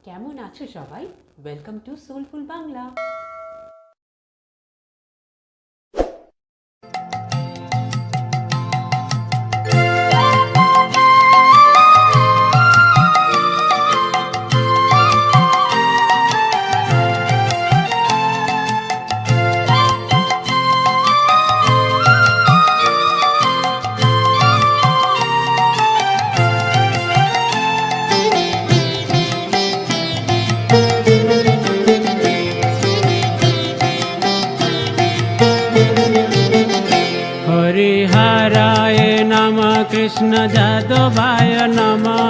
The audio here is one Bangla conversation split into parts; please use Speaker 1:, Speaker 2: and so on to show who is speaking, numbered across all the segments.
Speaker 1: কেমন আছো সবাই? Welcome to soulful Bangla.
Speaker 2: हरिहराय नमः कृष्ण जादवाय नमः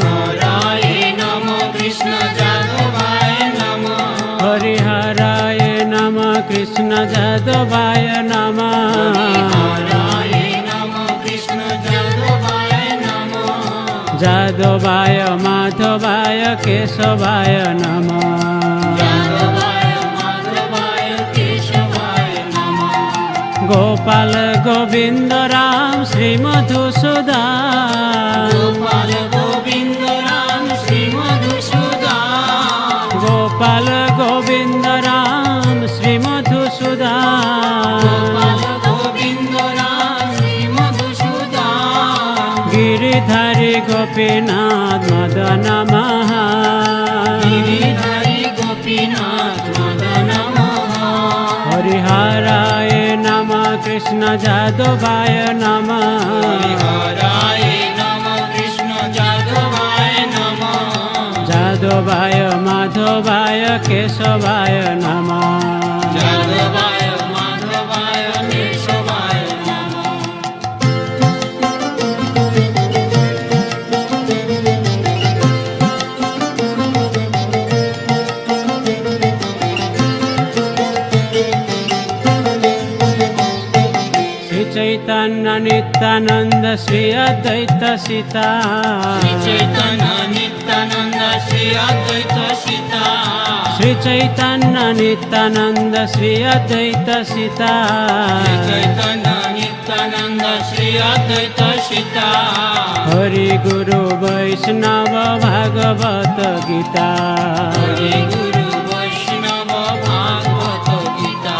Speaker 3: हराय नमः कृष्ण जादवाय नमः
Speaker 2: हरिहराय नमः कृष्ण जादवाय नमः
Speaker 3: हराय नमः कृष्ण जादवाय नमः
Speaker 2: जादवाय माधवाय केशवाय नमः
Speaker 3: जादवाय माधवाय केशवाय नमः
Speaker 2: गोपाल गोविंद राम श्री मधुसूदन
Speaker 3: गोपाल गोविंद राम श्री मधुसूदन
Speaker 2: गोपाल गोविंद राम श्री मधुसूदन
Speaker 3: गोपाल गोविंद राम श्री मधुसूदन
Speaker 2: गिरिधारी गोपीनाथ मदन महा
Speaker 3: गिरिधारी गोपीनाथ मदन मोहन
Speaker 2: हरिहराय नमः कृष्ण जादवाय नमः
Speaker 3: हराय नमः कृष्ण जादवाय नमः
Speaker 2: जादवाय माधवाय केशवाय नमः
Speaker 3: जादवाय माधवाय केशवाय नमः
Speaker 2: श्री चैतन्य नित्यानंद श्री अद्वैत सीता
Speaker 3: श्री चैतन्य नित्यानंद श्री अद्वैत सीता
Speaker 2: श्री चैतन्य नित्यानंद श्री अद्वैत सीता
Speaker 3: श्री चैतन्य नित्यानंद श्री अद्वैत सीता
Speaker 2: हरि गुरु वैष्णव भागवत गीता
Speaker 3: हरि गुरु वैष्णव भागवत गीता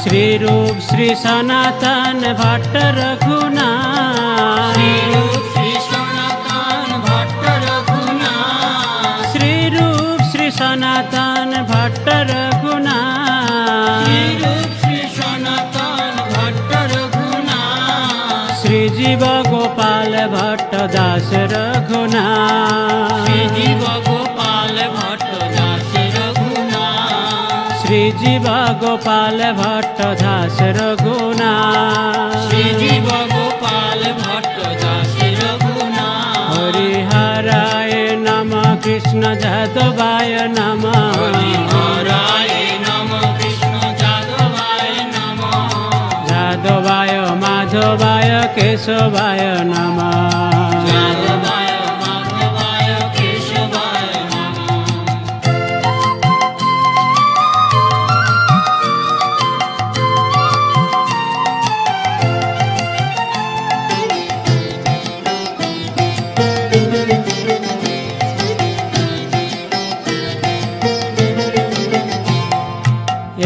Speaker 2: श्री रूप श्री सनातन भट्ट रघुनाथ
Speaker 3: श्री रूप श्री सनातन भट्ट रघुनाथ
Speaker 2: श्री रूप श्री सनातन भट्ट रघुनाथ
Speaker 3: श्री रूप श्री सनातन भट्ट रघुनाथ
Speaker 2: श्री जीव गोपाल भट्ट दास रघुनाथ
Speaker 3: श्री जीव गोपाल भट्ट दास रघुनाथ
Speaker 2: श्री जीव गोपाल भट्ट दास रघुनाथ
Speaker 3: श्री जीव गोपाल भट्ट दास रघुनाथ
Speaker 2: हरिहराय नमः कृष्ण जादवाय नमः
Speaker 3: हराय नमः कृष्ण जादवाय नमः
Speaker 2: जादवाय माधवाय केशवाय नमः
Speaker 3: जादवाय माधवाय केशवाय नमः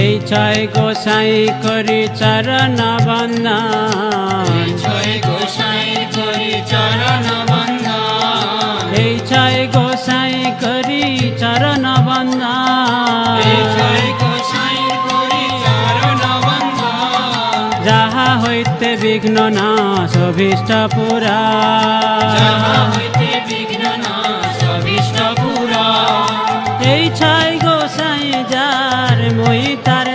Speaker 2: এই ছয় গোসাই করি চরণ বন্দন
Speaker 3: জয় গোসাই করি চরণ বন্দন
Speaker 2: এই ছয় গোসাই করি চরণ বন্দন
Speaker 3: জয় গোসাই করি চরণ বন্দন
Speaker 2: যাহা হইতে বিঘ্ন নাশ অভীষ্ট পুরা
Speaker 3: যাহা হইতে বিঘ্ন নাশ অভীষ্ট পুরা
Speaker 2: এই ছয় গোসাই যার মই তার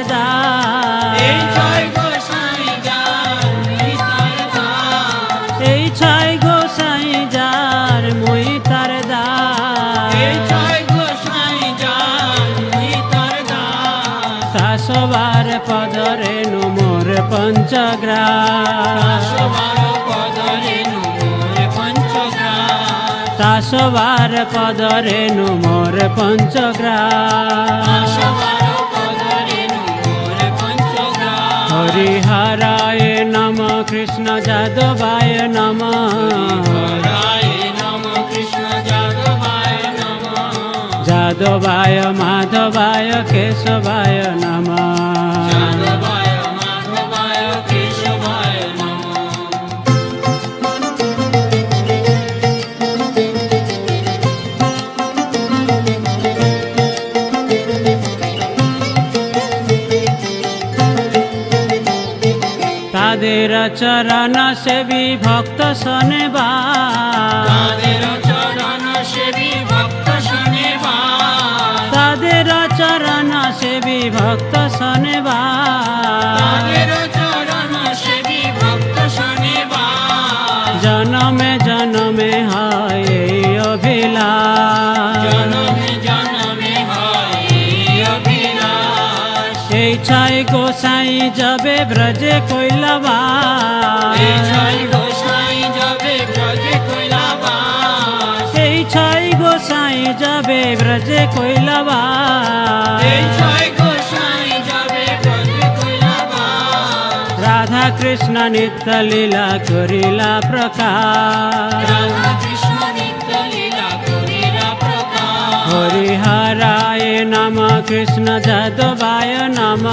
Speaker 3: এই
Speaker 2: দাস
Speaker 3: জয় গোসাই যার মুই তার দাস
Speaker 2: এই ছয় গোসাই যার মই তার
Speaker 3: এই
Speaker 2: দাস
Speaker 3: জয় গোসাই যার মুই তার দাস
Speaker 2: শাসবার পদরে নুমোর পঞ্চগ্রাস
Speaker 3: সবার পদরে নুমোর পঞ্চগ্রাস
Speaker 2: শাসবার পদরে নুমোর পঞ্চগ্রাস
Speaker 3: সবার পদরে নুমোর পঞ্চগ্রাস
Speaker 2: হরিহরায় নমঃ কৃষ্ণ যাদবায় নমঃ
Speaker 3: হরায় নমঃ কৃষ্ণ যাদবায় নমঃ
Speaker 2: যাদবায় মাধবায় কেশবায় নমঃ
Speaker 3: যাদবায় মাধবায় কেশবায় নমঃ
Speaker 2: তাদের চরণ সেবী ভক্ত শোনেবা
Speaker 3: তাদের চরণ সেবী ভক্ত শোনেবা
Speaker 2: তাদের চরণ সেবী ভক্ত শোনেবা
Speaker 3: তাদের চরণ সেবী ভক্ত শোনেবা
Speaker 2: জনমে জনমে হয় এই অভিলাষ
Speaker 3: জনমে জনমে হয় এই অভিলাষ
Speaker 2: এই ছাই গোসাই যাবে ব্রজে কৈলাবাস
Speaker 3: এই ছয় গোসাই যাবে ব্রজে কৈলাবাস
Speaker 2: এই ছাই গোসাই যাবে ব্রজে কৈলাবাস
Speaker 3: এই ছয় গোসাই যাবে ব্রজে কৈলাবাস
Speaker 2: রাধা কৃষ্ণ নিত্য লীলা করিলা প্রকাশ
Speaker 3: রাধা কৃষ্ণ নিত্য লীলা করিলা প্রকাশ
Speaker 2: হরিহরায় নম কৃষ্ণ যাদবায় নম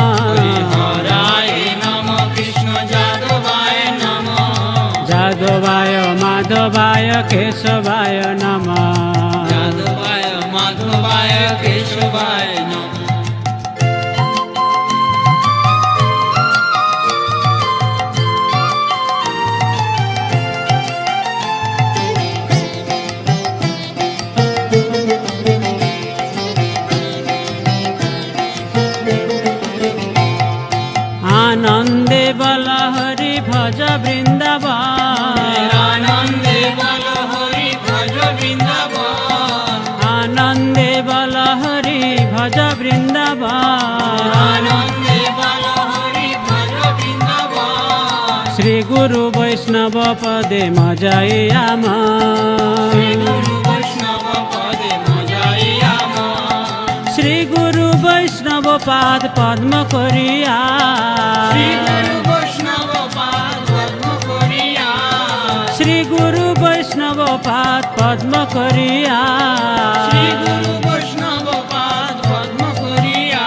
Speaker 3: হরায় নম কৃষ্ণ যাদবায় নম
Speaker 2: যাদবায় মাধবায় কেশবায় নম
Speaker 3: যাদবায় মাধবায় কেশবায় নম
Speaker 2: আনন্দে বল হরি ভজ বৃন্দাবন
Speaker 3: আনন্দে বল হরি ভজ বৃন্দাবন
Speaker 2: আনন্দে বল হরি ভজ বৃন্দাবন
Speaker 3: আনন্দে বল হরি ভজ বৃন্দাবন
Speaker 2: শ্রী গুরু বৈষ্ণব পদে মজাই আম
Speaker 3: গুরু বৈষ্ণব পদে মজাইয়া
Speaker 2: শ্রী গুরু বৈষ্ণব পাদ পদ্ম করিয়া
Speaker 3: শ্রী গুরু বৈষ্ণব পাদ পদ্ম করিয়া
Speaker 2: শ্রী গুরু বৈষ্ণব পাদ পদ্ম করিয়া
Speaker 3: শ্রী গুরু বৈষ্ণব পাদ পদ্ম করিয়া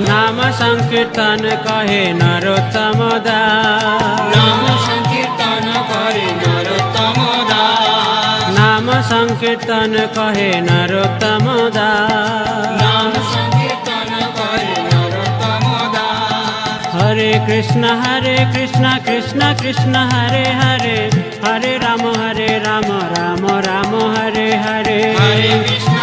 Speaker 2: নাম সংকীর্তন কহে নরোত্তম দাস
Speaker 3: নাম সংকীর্তন করে নরোত্তম দাস
Speaker 2: নাম সংকীর্তন কহে নরোত্তম দাস
Speaker 3: নাম সংকীর্তন করে নরোত্তম দাস
Speaker 2: হরে কৃষ্ণ কৃষ্ণ কৃষ্ণ হরে হরে হরে রাম রাম রাম হরে হরে
Speaker 3: হরে কৃষ্ণ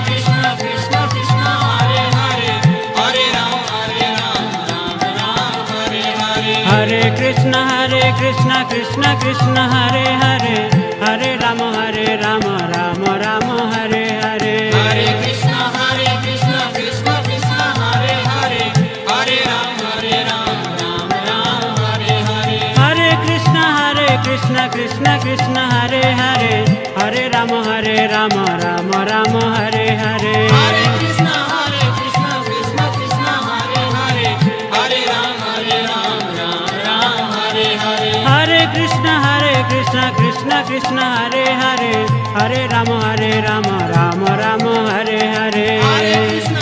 Speaker 3: কৃষ্ণ কৃষ্ণ হরে হরে হরে রাম রাম রাম হরে হরে
Speaker 2: হরে কৃষ্ণ কৃষ্ণ কৃষ্ণ হরে হরে হরে রাম রাম রাম হরে হরে
Speaker 3: হরে কৃষ্ণ কৃষ্ণ কৃষ্ণ হরে হরে হরে রাম রাম রাম হরে হরে
Speaker 2: হরে কৃষ্ণ কৃষ্ণ কৃষ্ণ হরে হরে হরে রাম রাম রাম হরে হরে
Speaker 3: হরে কৃষ্ণ কৃষ্ণ কৃষ্ণ হরে হরে হরে রাম রাম হরে হরে
Speaker 2: হরে কৃষ্ণ কৃষ্ণ কৃষ্ণ হরে হরে হরে রাম রাম রাম হরে হরে
Speaker 3: হরে কৃষ্ণ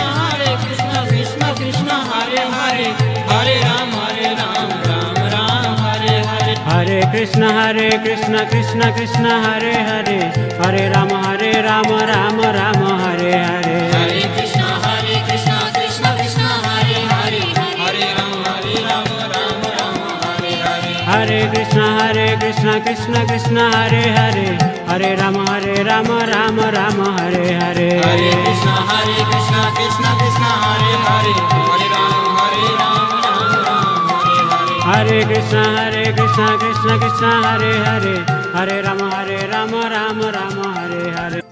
Speaker 3: কৃষ্ণ কৃষ্ণ হরে হরে হরে রাম রাম হরে হরে
Speaker 2: হরে কৃষ্ণ কৃষ্ণ কৃষ্ণ হরে হরে হরে রাম রাম রাম হরে হরে
Speaker 3: হরে কৃষ্ণ কৃষ্ণ কৃষ্ণ হরে হরে হরে রাম রাম রাম হরে হরে
Speaker 2: হরে কৃষ্ণ কৃষ্ণ কৃষ্ণ হরে হরে হরে রাম রাম রাম হরে হরে
Speaker 3: হরে কৃষ্ণ কৃষ্ণ কৃষ্ণ হরে হরে হরে রাম রাম হরে হরে
Speaker 2: হরে কৃষ্ণ কৃষ্ণ কৃষ্ণ হরে হরে হরে রাম রাম রাম হরে হরে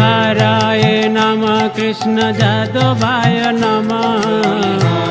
Speaker 2: हराय नमः कृष्ण जादवाय नमः